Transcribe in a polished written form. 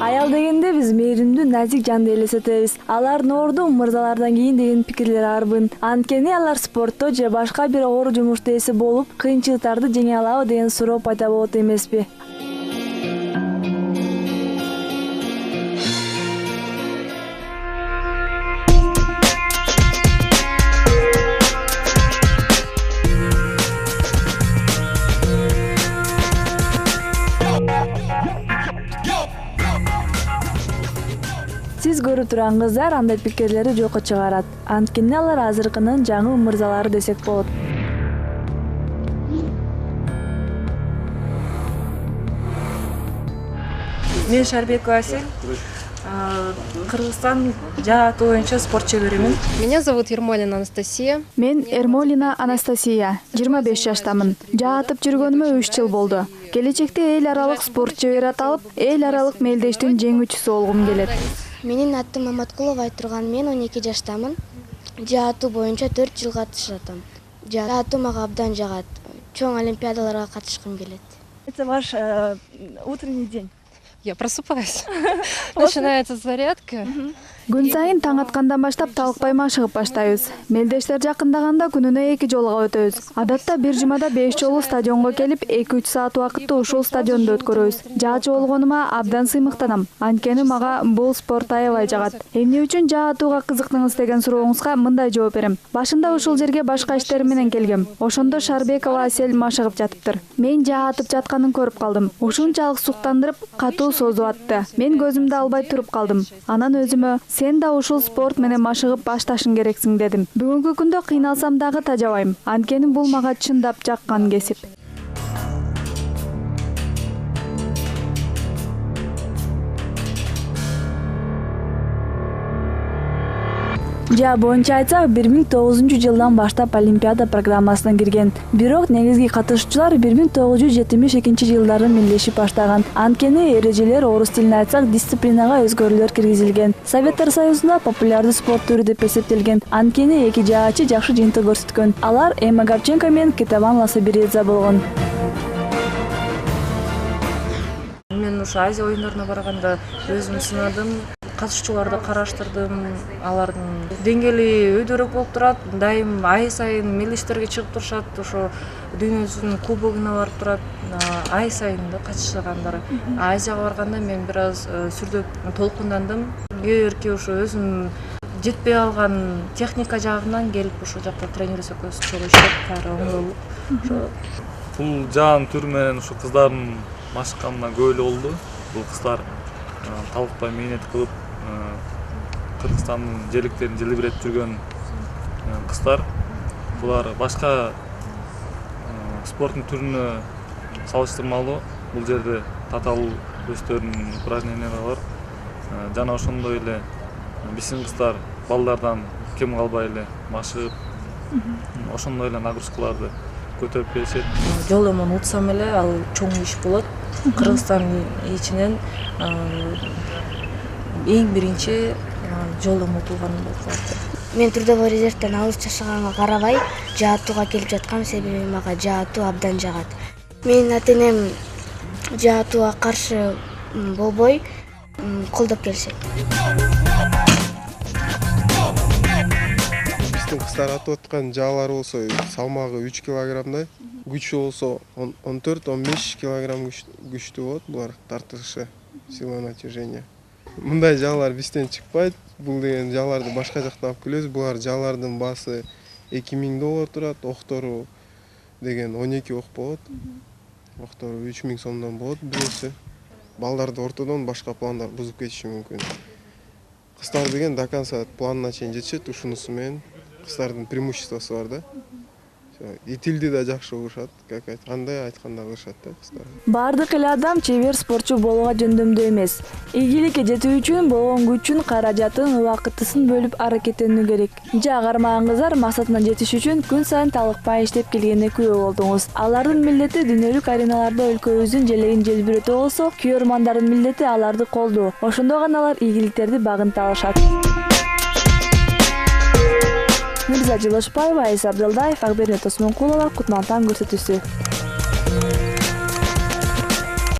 Аял дегенде биз мээримдүү назик жанды элестетебиз. Алар Нордун мырзалардан кийин деген пикирлер арбын. Анткени алар спортто же башка бир оор жумушта ээси болуп, кыйынчылыктарды жеңе алабы деген суроо пайда болот эмеспи? Сиз көрүп турган кыздар андай пикирлерди жокко чыгарат. Анткени алар азыркынын жаңы мырзалары десек болот. Мен Шарбекова Асель, Кыргызстан жааты боюнча спорт чеберимин. Меня зовут Ермолина Анастасия. Мен Ермолина Анастасия, 25 жаштамын. Жаатып жүргөнүмө 3 жыл болду. Келечекте эл аралык спорт чебери аталып, эл аралык мелдештин жеңүүчүсү болгум келет. Менин атым Маматкулова Айтурган, мен 12 жаштамын. Жаатуу боюнча 4 жыл катышатам. Жаатуу мага абдан жагат. Чоң олимпиадаларга катышкым келет. Это ваш утренний день. Я просыпаюсь. Начинается зарядка. Күн сайын таң аткандан баштап талыкпай машыгып баштайбыз. Мелдештер жакындаганда күнүнө 2 жолго өтөбүз. Адатта бир жумада 5 жолу стадионго келип, 2-3 саат убакытты ушул стадиондо өткөрөбүз. Жаачы болгонума абдан сыймыктанам. Анткени мага бул спорт аябай жагат. Эмне үчүн жаатууга кызыктыңыз деген сурооңузга мындай жооп берем. Башында ушул жерге башка иштер менен келгем. Ошондо Шарбекова Асель машыгып жатыптыр. Мен жаатып жатканын көрүп калдым. Ушунчалык суктандырып, катуу созуп атты. Мен көзүмдү албай туруп калдым. Анан өзүмө сен да ушул спорт менен машыгып башташың керексиң дедим. Бүгүнкү күндө кыйналсам дагы тажабайм. Анткени бул мага чындап жаккан кесип. Жа боюнча айтсак, 1900-жылдан баштап Олимпиада программасына кирген. Бирок негизги катышуучулар 1972-жылдары мелдешип баштаган. Анткени эрежелер орус тилине айтсак, дисциплинага өзгөрүүлөр киргизилген. Советтер Союзунда популярдуу спорт түрү деп эсептелген. Анткени эки жаачы жакшы жыйынтык көрсөткөн. Алар Эмма Гапченко менен Кетабан Ласабиридзе болгон. Мен ушу Азия оюндарына барганда өзүм сынадым. Катышуучуларды караштырдым, алардын деңгээли өйдөрөөк болуп турат. Дайым ай сайын мелдештерге чыгып турушат, ошо дүйнөсүнүн кубогуна барып турат. Ай сайын да катышкандар. Азияга барганда мен бир аз сүрдөп толкундандым. Эгерки ошо өзүм жетпей алган техника жагынан келип ошол жакта тренируюсак ошол иштеп баары оңдолуп. Ошо бул жаан түрү менен ушу кыздардын машыкканына көп эле болду. Бул кыздар талыкпай мээнет кылып, Кыргызстандын желектерин желбиретип жүргөн кыздар. Булар башка спорттун түрүнө салыштырмалуу. Бул жерде татаал өстөрүнүн упражнениялары бар. Жана ошондой эле биздин кыздар балдардан кем калбай эле машыгып, ошондой эле нагрузкаларды көтөрүп келишет. Жолдомон утсам эле ал чоң иш болот. Кыргызстан ичинен эң биринчи жолдом утулганым болуп калат. Мен трудовой резервден алыс жашаганга карабай, жаатууга келип жаткан себеби мага жаатуу абдан жагат. Менин ата-энем жаатууга каршы болбой, колдоп келишет. Биздин кыздар атып аткан жаалар болсо салмагы 3 килограммдай, күчү болсо 14-15 килограмм күчтүү болот. Булар тартышы, сила натяжения. Мындай жаалар бизден чыкпайт. Бул деген жааларды башка жактан алып келебиз. Булар жаалардын баасы $2000 турат. Октору деген 12 ок болот. Октору 3000 сомдон болот бирөөсү. Балдарды ортодон башка пландар бузуп кетиши мүмкүн. Кыздар деген до конца планына чейин жетишет. Ушунусу менен кыздардын преимуществосу бар да. Тилди да жакшы угушат, кандай айтканда кылышат да кыздар. Бардык эле адам чебер спортчу болууга жөндөмдүү эмес. Ийгиликке жетүү үчүн болгон күчүн, каражатын, убакытысын бөлүп аракеттенүү керек. Жа кармаган кыздар максатына жетиш үчүн күн сайын талыкпай иштеп келгенине күбө болдуңуз. Алардын милдети дүйнөлүк ареналарда өлкөбүздүн желегин желбиретүү болсо, күйөрмандардын милдети аларды колдоо. Ошондо гана алар ийгиликтерди багынта алышат. Мирза Жылошбаева, Айса Абдалдаев, Акбердин Тосмонкулова, Кутман таң көрсөтүүсү.